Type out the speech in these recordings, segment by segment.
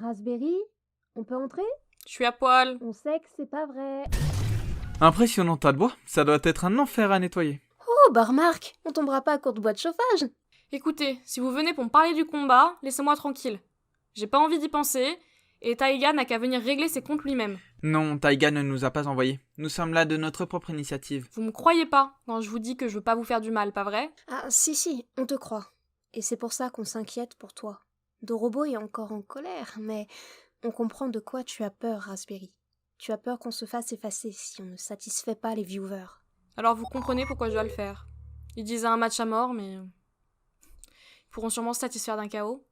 Raspberry, on peut entrer? Je suis à poil. On sait que c'est pas vrai. Impressionnant tas de bois, ça doit être un enfer à nettoyer. Oh, bah remarque, on tombera pas à court de bois de chauffage. Écoutez, si vous venez pour me parler du combat, laissez-moi tranquille. J'ai pas envie d'y penser, et Taïga n'a qu'à venir régler ses comptes lui-même. Non, Taïga ne nous a pas envoyés. Nous sommes là de notre propre initiative. Vous me croyez pas quand je vous dis que je veux pas vous faire du mal, pas vrai? Ah, si, on te croit. Et c'est pour ça qu'on s'inquiète pour toi. Dorobo est encore en colère, mais on comprend de quoi tu as peur, Raspberry. Tu as peur qu'on se fasse effacer si on ne satisfait pas les viewers. Alors vous comprenez pourquoi je dois le faire. Ils disaient un match à mort, mais... ils pourront sûrement se satisfaire d'un chaos.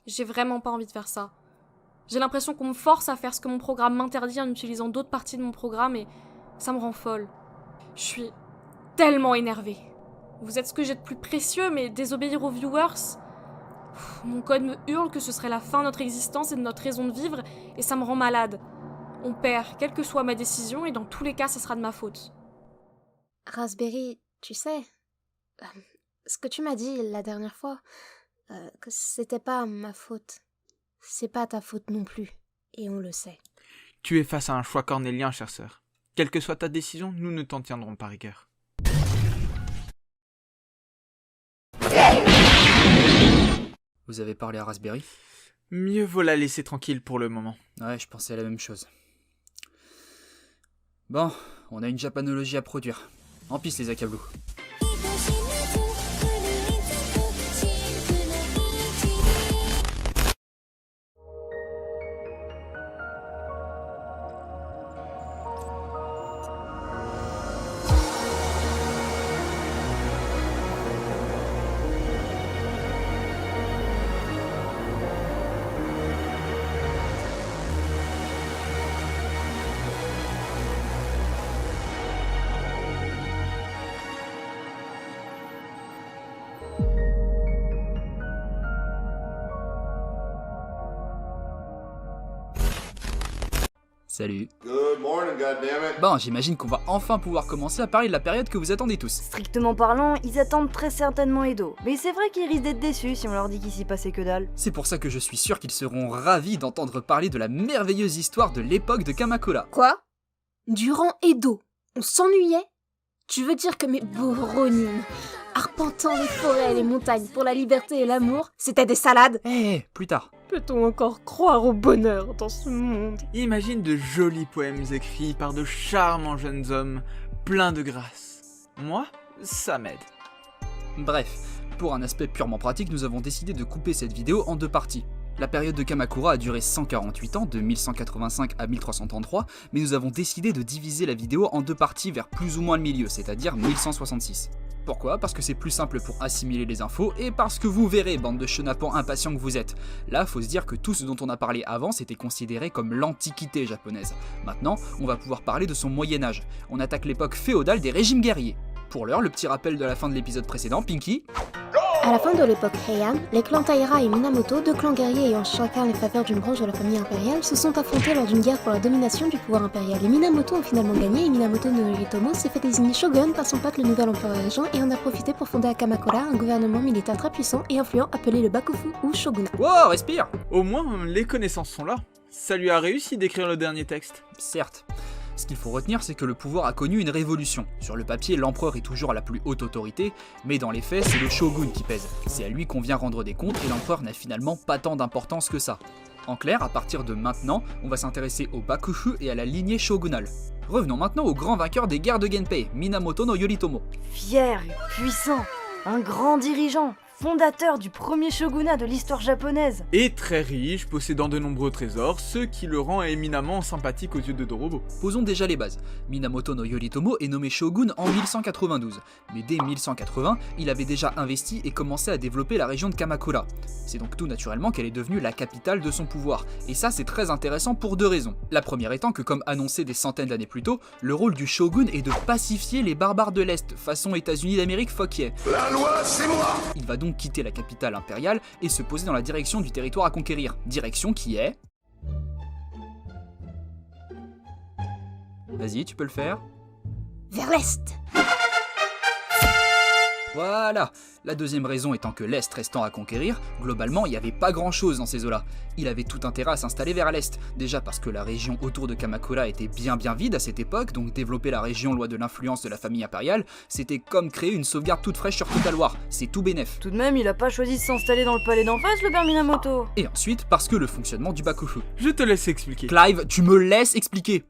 J'ai vraiment pas envie de faire ça. J'ai l'impression qu'on me force à faire ce que mon programme m'interdit en utilisant d'autres parties de mon programme et ça me rend folle. Je suis tellement énervée. Vous êtes ce que j'ai de plus précieux, mais désobéir aux viewers... Mon code me hurle que ce serait la fin de notre existence et de notre raison de vivre, et ça me rend malade. On perd, quelle que soit ma décision, et dans tous les cas, ça sera de ma faute. Raspberry, tu sais, ce que tu m'as dit la dernière fois, que c'était pas ma faute. C'est pas ta faute non plus, et on le sait. Tu es face à un choix cornélien, chère sœur. Quelle que soit ta décision, nous ne t'en tiendrons pas rigueur. Vous avez parlé à Raspberry? Mieux vaut la laisser tranquille pour le moment. Ouais, je pensais à la même chose. Bon, on a une japanologie à produire. En piste les accablous. Salut. Good morning, goddammit. Bon, j'imagine qu'on va enfin pouvoir commencer à parler de la période que vous attendez tous. Strictement parlant, ils attendent très certainement Edo. Mais c'est vrai qu'ils risquent d'être déçus si on leur dit qu'il s'y passait que dalle. C'est pour ça que je suis sûr qu'ils seront ravis d'entendre parler de la merveilleuse histoire de l'époque de Kamakura. Quoi? Durant Edo, on s'ennuyait? Tu veux dire que mes beaux Ronin, arpentant les forêts et les montagnes pour la liberté et l'amour, c'était des salades? Plus tard. Peut-on encore croire au bonheur dans ce monde? Imagine de jolis poèmes écrits par de charmants jeunes hommes, pleins de grâce. Moi, ça m'aide. Bref, pour un aspect purement pratique, nous avons décidé de couper cette vidéo en deux parties. La période de Kamakura a duré 148 ans, de 1185 à 1333, mais nous avons décidé de diviser la vidéo en deux parties vers plus ou moins le milieu, c'est-à-dire 1166. Pourquoi? Parce que c'est plus simple pour assimiler les infos, et parce que vous verrez, bande de chenapans impatients que vous êtes. Là, faut se dire que tout ce dont on a parlé avant, c'était considéré comme l'antiquité japonaise. Maintenant, on va pouvoir parler de son Moyen-Âge. On attaque l'époque féodale des régimes guerriers. Pour l'heure, le petit rappel de la fin de l'épisode précédent, Pinky. À la fin de l'époque Heian, les clans Taira et Minamoto, deux clans guerriers ayant chacun les faveurs d'une branche de la famille impériale, se sont affrontés lors d'une guerre pour la domination du pouvoir impérial. Les Minamoto ont finalement gagné et Minamoto no Yoritomo s'est fait désigner shogun par son pote le nouvel empereur régent et en a profité pour fonder à Kamakura un gouvernement militaire très puissant et influent appelé le Bakufu ou Shogunat. Wow, respire! Au moins, les connaissances sont là. Ça lui a réussi d'écrire le dernier texte. Certes. Ce qu'il faut retenir, c'est que le pouvoir a connu une révolution. Sur le papier, l'empereur est toujours la plus haute autorité, mais dans les faits, c'est le shogun qui pèse. C'est à lui qu'on vient rendre des comptes et l'empereur n'a finalement pas tant d'importance que ça. En clair, à partir de maintenant, on va s'intéresser au Bakufu et à la lignée shogunale. Revenons maintenant au grand vainqueur des guerres de Genpei, Minamoto no Yoritomo. Fier, puissant, un grand dirigeant, fondateur du premier shogunat de l'histoire japonaise. Et très riche, possédant de nombreux trésors, ce qui le rend éminemment sympathique aux yeux de Dorobo. Posons déjà les bases. Minamoto no Yoritomo est nommé shogun en 1192, mais dès 1180, il avait déjà investi et commencé à développer la région de Kamakura. C'est donc tout naturellement qu'elle est devenue la capitale de son pouvoir, et ça c'est très intéressant pour deux raisons. La première étant que, comme annoncé des centaines d'années plus tôt, le rôle du shogun est de pacifier les barbares de l'Est, façon États-Unis d'Amérique fuck yeah. La loi, c'est moi. Il va donc quitter la capitale impériale et se poser dans la direction du territoire à conquérir, direction qui est... Vas-y, tu peux le faire. Vers l'est. Voilà. La deuxième raison étant que l'Est restant à conquérir, globalement il n'y avait pas grand chose dans ces eaux-là. Il avait tout intérêt à s'installer vers l'Est, déjà parce que la région autour de Kamakura était bien vide à cette époque, donc développer la région loin de l'influence de la famille impériale, c'était comme créer une sauvegarde toute fraîche sur Total War, c'est tout bénef. Tout de même, il a pas choisi de s'installer dans le palais d'en face, le père Minamoto. Et ensuite, parce que le fonctionnement du Bakufu. Je te laisse expliquer. Clive, tu me laisses expliquer.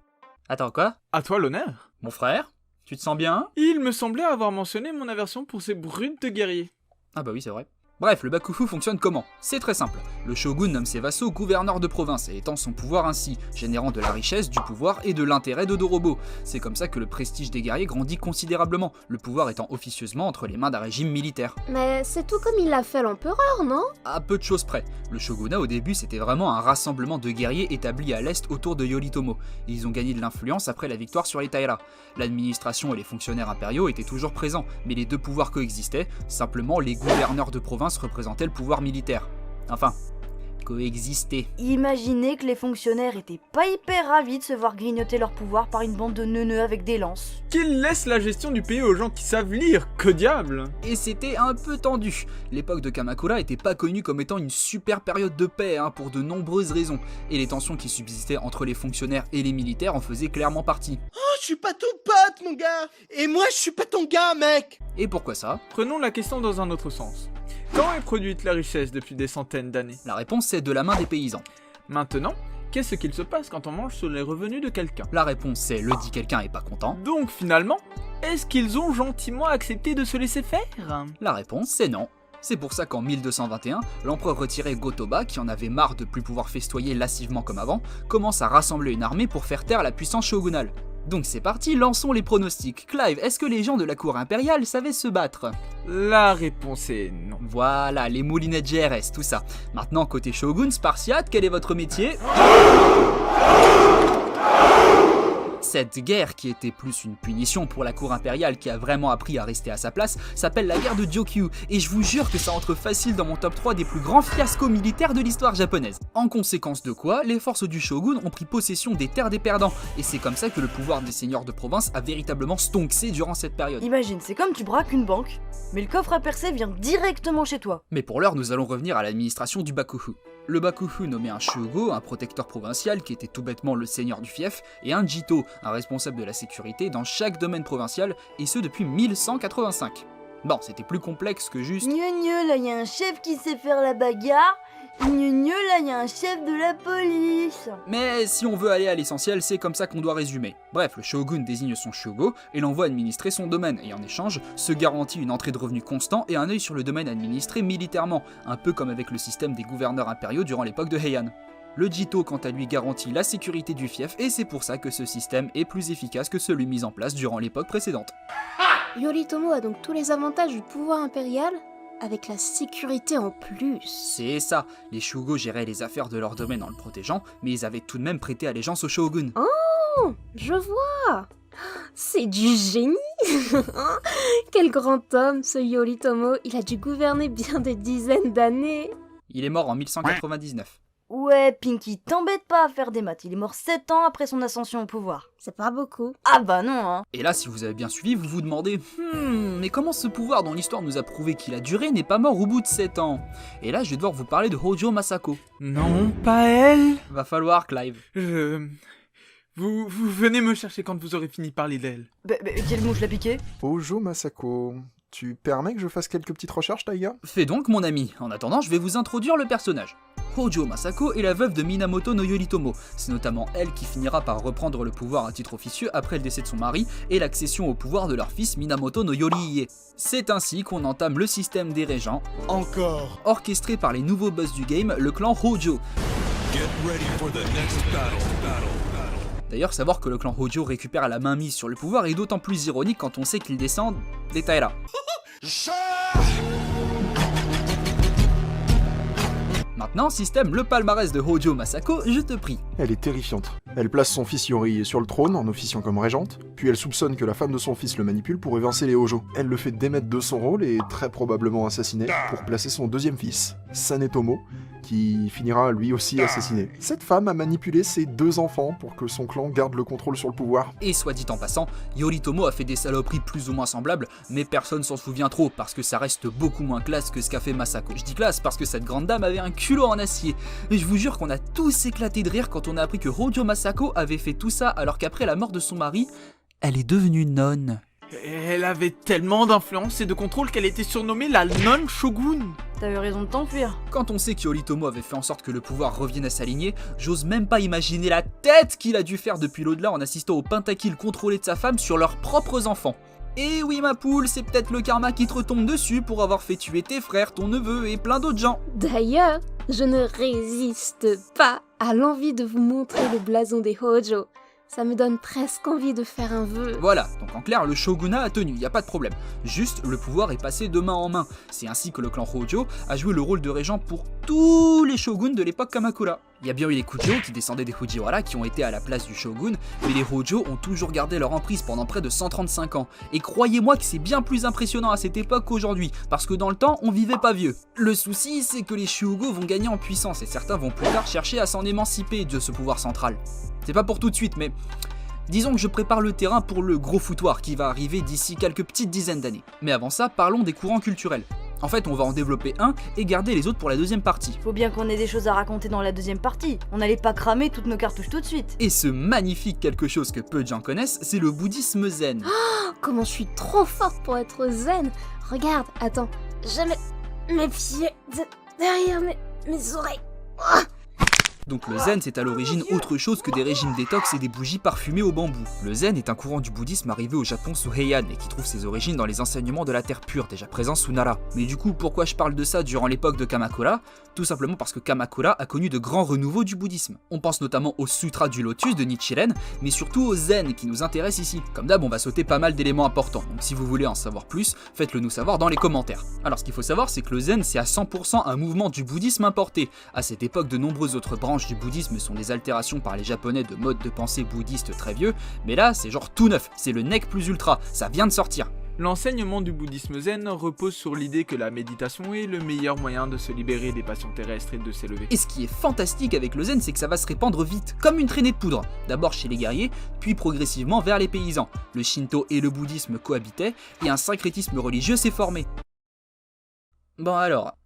Attends, quoi? À toi l'honneur. Mon frère? Tu te sens bien? Il me semblait avoir mentionné mon aversion pour ces brutes de guerriers. Ah bah oui, c'est vrai. Bref, le Bakufu fonctionne comment? C'est très simple. Le shogun nomme ses vassaux gouverneurs de province et étend son pouvoir ainsi, générant de la richesse, du pouvoir et de l'intérêt de Dorobo. C'est comme ça que le prestige des guerriers grandit considérablement, le pouvoir étant officieusement entre les mains d'un régime militaire. Mais c'est tout comme il l'a fait l'empereur, non? À peu de choses près. Le shogunat au début c'était vraiment un rassemblement de guerriers établis à l'est autour de Yoritomo, et ils ont gagné de l'influence après la victoire sur les Taira. L'administration et les fonctionnaires impériaux étaient toujours présents, mais les deux pouvoirs coexistaient, simplement les gouverneurs de province représentaient le pouvoir militaire. Enfin, coexister. Imaginez que les fonctionnaires étaient pas hyper ravis de se voir grignoter leur pouvoir par une bande de neuneux avec des lances. Qu'il laisse la gestion du pays aux gens qui savent lire, que diable! Et c'était un peu tendu. L'époque de Kamakura était pas connue comme étant une super période de paix, pour de nombreuses raisons, et les tensions qui subsistaient entre les fonctionnaires et les militaires en faisaient clairement partie. Oh, je suis pas ton pote, mon gars. Et moi, je suis pas ton gars, mec. Et pourquoi ça? Prenons la question dans un autre sens. Quand est produite la richesse depuis des centaines d'années? La réponse c'est de la main des paysans. Maintenant, qu'est-ce qu'il se passe quand on mange sur les revenus de quelqu'un? La réponse c'est le dit quelqu'un est pas content. Donc finalement, est-ce qu'ils ont gentiment accepté de se laisser faire? La réponse c'est non. C'est pour ça qu'en 1221, l'empereur retiré Go-Toba, qui en avait marre de plus pouvoir festoyer lascivement comme avant, commence à rassembler une armée pour faire taire la puissance shogunale. Donc c'est parti, lançons les pronostics. Clive, est-ce que les gens de la cour impériale savaient se battre? La réponse est non. Voilà, les moulinettes GRS, tout ça. Maintenant, côté shogun, Spartiate, quel est votre métier? Cette guerre, qui était plus une punition pour la cour impériale qui a vraiment appris à rester à sa place, s'appelle la guerre de Ryokyu, et je vous jure que ça entre facile dans mon top 3 des plus grands fiascos militaires de l'histoire japonaise. En conséquence de quoi, les forces du shogun ont pris possession des terres des perdants, et c'est comme ça que le pouvoir des seigneurs de province a véritablement stonksé durant cette période. Imagine, c'est comme tu braques une banque, mais le coffre à percer vient directement chez toi. Mais pour l'heure, nous allons revenir à l'administration du Bakufu. Le Bakufu nommait un Shugo, un protecteur provincial qui était tout bêtement le seigneur du fief, et un Jito, un responsable de la sécurité dans chaque domaine provincial, et ce depuis 1185. Bon, c'était plus complexe que juste... Gneu, là y a un chef qui sait faire la bagarre. Gneu, là y a un chef de la police. Mais si on veut aller à l'essentiel, c'est comme ça qu'on doit résumer. Bref, le shogun désigne son Shugo et l'envoie administrer son domaine, et en échange, se garantit une entrée de revenus constant et un œil sur le domaine administré militairement, un peu comme avec le système des gouverneurs impériaux durant l'époque de Heian. Le Jito, quant à lui, garantit la sécurité du fief, et c'est pour ça que ce système est plus efficace que celui mis en place durant l'époque précédente. Yoritomo a donc tous les avantages du pouvoir impérial, avec la sécurité en plus. C'est ça, les Shugo géraient les affaires de leur domaine en le protégeant, mais ils avaient tout de même prêté allégeance au shogun. Oh, je vois. C'est du génie. Quel grand homme, ce Yoritomo. Il a dû gouverner bien des dizaines d'années. Il est mort en 1199. Ouais, Pinky, t'embête pas à faire des maths, il est mort 7 ans après son ascension au pouvoir. C'est pas beaucoup. Ah bah non, Et là, si vous avez bien suivi, vous vous demandez mais comment ce pouvoir dont l'histoire nous a prouvé qu'il a duré n'est pas mort au bout de 7 ans? Et là, je vais devoir vous parler de Hojo Masako. Non, pas elle. Va falloir, Clive. Vous venez me chercher quand vous aurez fini de parler d'elle. Quelle mouche l'a piqué? Hojo Masako. Tu permets que je fasse quelques petites recherches, Taiga? Fais donc, mon ami. En attendant, je vais vous introduire le personnage. Hojo Masako est la veuve de Minamoto no Yoritomo. C'est notamment elle qui finira par reprendre le pouvoir à titre officieux après le décès de son mari et l'accession au pouvoir de leur fils Minamoto no Yoriie. C'est ainsi qu'on entame le système des régents, Encore. orchestré par les nouveaux boss du game, le clan Hojo. D'ailleurs, savoir que le clan Hojo récupère la main mise sur le pouvoir est d'autant plus ironique quand on sait qu'ils descendent des Taira. Maintenant, système le palmarès de Hojo Masako, je te prie. Elle est terrifiante. Elle place son fils Yori sur le trône en officiant comme régente, puis elle soupçonne que la femme de son fils le manipule pour évincer les Hojo. Elle le fait démettre de son rôle et très probablement assassiner pour placer son deuxième fils, Sanetomo, qui finira lui aussi assassiné. Cette femme a manipulé ses 2 enfants pour que son clan garde le contrôle sur le pouvoir. Et soit dit en passant, Yoritomo a fait des saloperies plus ou moins semblables, mais personne s'en souvient trop parce que ça reste beaucoup moins classe que ce qu'a fait Masako. Je dis classe parce que cette grande dame avait un culot en acier. Et je vous jure qu'on a tous éclaté de rire quand on a appris que Hojo Masako avait fait tout ça alors qu'après la mort de son mari, elle est devenue nonne. Elle avait tellement d'influence et de contrôle qu'elle était surnommée la nonne shogun. T'as eu raison de t'enfuir. Quand on sait qu'Yoritomo avait fait en sorte que le pouvoir revienne à sa lignée, j'ose même pas imaginer la tête qu'il a dû faire depuis l'au-delà en assistant au pentakills contrôlé de sa femme sur leurs propres enfants. Et oui ma poule, c'est peut-être le karma qui te retombe dessus pour avoir fait tuer tes frères, ton neveu et plein d'autres gens. D'ailleurs, je ne résiste pas à l'envie de vous montrer le blason des Hojo. Ça me donne presque envie de faire un vœu. Voilà, donc en clair, le shogunat a tenu, y a pas de problème. Juste, le pouvoir est passé de main en main. C'est ainsi que le clan Hojo a joué le rôle de régent pour tous les shoguns de l'époque Kamakura. Il y a bien eu les Kujo qui descendaient des Fujiwara qui ont été à la place du shogun, mais les Hojo ont toujours gardé leur emprise pendant près de 135 ans. Et croyez-moi que c'est bien plus impressionnant à cette époque qu'aujourd'hui, parce que dans le temps, on vivait pas vieux. Le souci, c'est que les Shugo vont gagner en puissance et certains vont plus tard chercher à s'en émanciper de ce pouvoir central. C'est pas pour tout de suite, mais disons que je prépare le terrain pour le gros foutoir qui va arriver d'ici quelques petites dizaines d'années. Mais avant ça, parlons des courants culturels. En fait, on va en développer un et garder les autres pour la deuxième partie. Faut bien qu'on ait des choses à raconter dans la deuxième partie. On n'allait pas cramer toutes nos cartouches tout de suite. Et ce magnifique quelque chose que peu de gens connaissent, c'est le bouddhisme zen. Oh, comment je suis trop forte pour être zen. Regarde, attends, je mets mes pieds derrière mes oreilles. Oh. Donc le zen c'est à l'origine autre chose que des régimes détox et des bougies parfumées au bambou. Le zen est un courant du bouddhisme arrivé au Japon sous Heian et qui trouve ses origines dans les enseignements de la terre pure déjà présents sous Nara. Mais du coup pourquoi je parle de ça durant l'époque de Kamakura? Tout simplement parce que Kamakura a connu de grands renouveaux du bouddhisme. On pense notamment au Sutra du Lotus de Nichiren, mais surtout au zen qui nous intéresse ici. Comme d'hab on va sauter pas mal d'éléments importants, donc si vous voulez en savoir plus, faites-le nous savoir dans les commentaires. Alors ce qu'il faut savoir c'est que le zen c'est à 100% un mouvement du bouddhisme importé. À cette époque de nombreuses autres branches du bouddhisme sont des altérations par les japonais de modes de pensée bouddhistes très vieux, mais là c'est genre tout neuf, c'est le nec plus ultra, ça vient de sortir. L'enseignement du bouddhisme zen repose sur l'idée que la méditation est le meilleur moyen de se libérer des passions terrestres et de s'élever. Et ce qui est fantastique avec le zen, c'est que ça va se répandre vite, comme une traînée de poudre. D'abord chez les guerriers, puis progressivement vers les paysans. Le shinto et le bouddhisme cohabitaient, et un syncrétisme religieux s'est formé. Bon alors,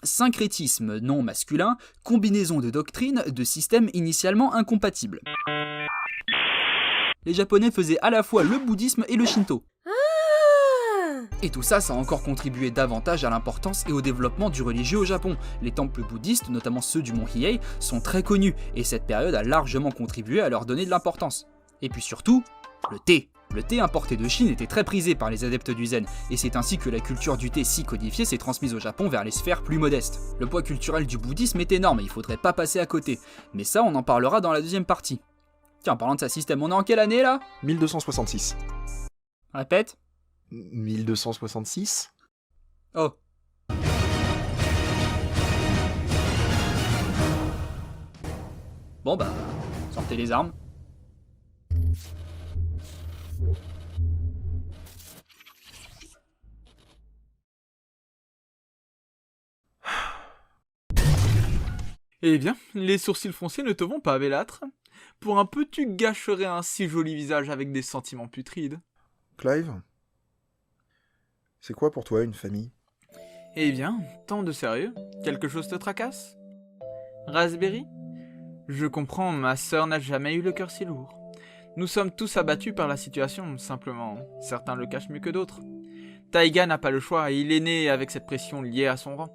syncrétisme non masculin, combinaison de doctrines, de systèmes initialement incompatibles. Les japonais faisaient à la fois le bouddhisme et le shinto. Et tout ça, ça a encore contribué davantage à l'importance et au développement du religieux au Japon. Les temples bouddhistes, notamment ceux du mont Hiei, sont très connus, et cette période a largement contribué à leur donner de l'importance. Et puis surtout, le thé. Le thé importé de Chine était très prisé par les adeptes du zen, et c'est ainsi que la culture du thé si codifiée s'est transmise au Japon vers les sphères plus modestes. Le poids culturel du bouddhisme est énorme et il faudrait pas passer à côté, mais ça on en parlera dans la deuxième partie. Tiens, en parlant de sa système, on est en quelle année là? 1266. Répète. 1266 ? Oh. Bon bah, sortez les armes. Eh bien, les sourcils foncés ne te vont pas, Bellâtre. Pour un peu, tu gâcherais un si joli visage avec des sentiments putrides. Clive ? C'est quoi pour toi une famille ? Eh bien, tant de sérieux, quelque chose te tracasse ? Raspberry ? Je comprends, ma sœur n'a jamais eu le cœur si lourd. Nous sommes tous abattus par la situation, simplement, certains le cachent mieux que d'autres. Taiga n'a pas le choix, et il est né avec cette pression liée à son rang.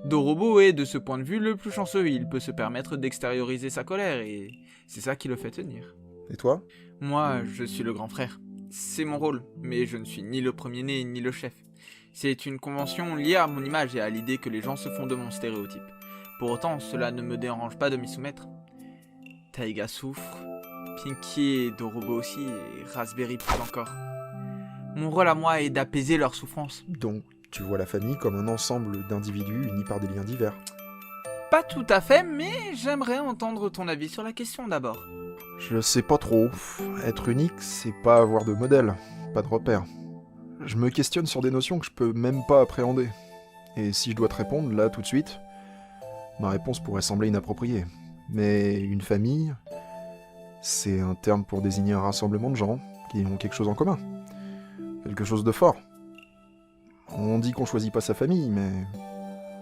Dorobo est, de ce point de vue, le plus chanceux, il peut se permettre d'extérioriser sa colère, et c'est ça qui le fait tenir. Et toi ? Moi, je suis le grand frère. C'est mon rôle, mais je ne suis ni le premier-né ni le chef. C'est une convention liée à mon image et à l'idée que les gens se font de mon stéréotype. Pour autant, cela ne me dérange pas de m'y soumettre. Taiga souffre, Pinky et Dorobo aussi, et Raspberry plus encore. Mon rôle à moi est d'apaiser leur souffrance. Donc, tu vois la famille comme un ensemble d'individus unis par des liens divers. Pas tout à fait, mais j'aimerais entendre ton avis sur la question d'abord. Je sais pas trop. Être unique, c'est pas avoir de modèle, pas de repère. Je me questionne sur des notions que je peux même pas appréhender. Et si je dois te répondre, là, tout de suite, Ma réponse pourrait sembler inappropriée, mais une famille, c'est un terme pour désigner un rassemblement de gens qui ont quelque chose en commun. Quelque chose de fort. On dit qu'on choisit pas sa famille, mais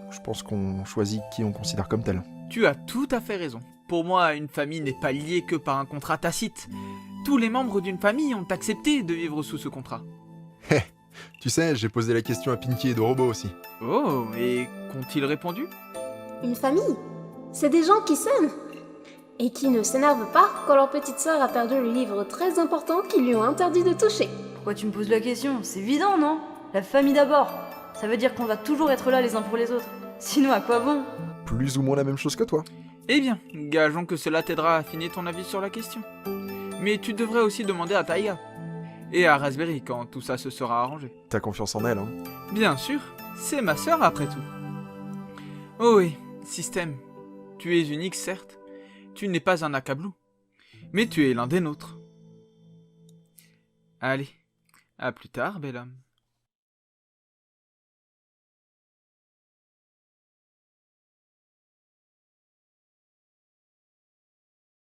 je pense qu'on choisit qui on considère comme tel. Tu as tout à fait raison. Pour moi, une famille n'est pas liée que par un contrat tacite. Tous les membres d'une famille ont accepté de vivre sous ce contrat. Tu sais, j'ai posé la question à Pinky et Dorobo aussi. Oh, et qu'ont-ils répondu? Une famille, c'est des gens qui s'aiment et qui ne s'énervent pas quand leur petite sœur a perdu le livre très important qu'ils lui ont interdit de toucher. Pourquoi tu me poses la question? C'est évident, non? La famille d'abord. Ça veut dire qu'on va toujours être là les uns pour les autres. Sinon, à quoi bon? Plus ou moins la même chose que toi. Eh bien, gageons que cela t'aidera à affiner ton avis sur la question. Mais tu devrais aussi demander à Taiga. Et à Raspberry quand tout ça se sera arrangé. T'as confiance en elle, hein? Bien sûr, c'est ma sœur après tout. Oh oui, Système. Tu es unique certes. Tu n'es pas un Akablou. Mais tu es l'un des nôtres. Allez, à plus tard, bel homme.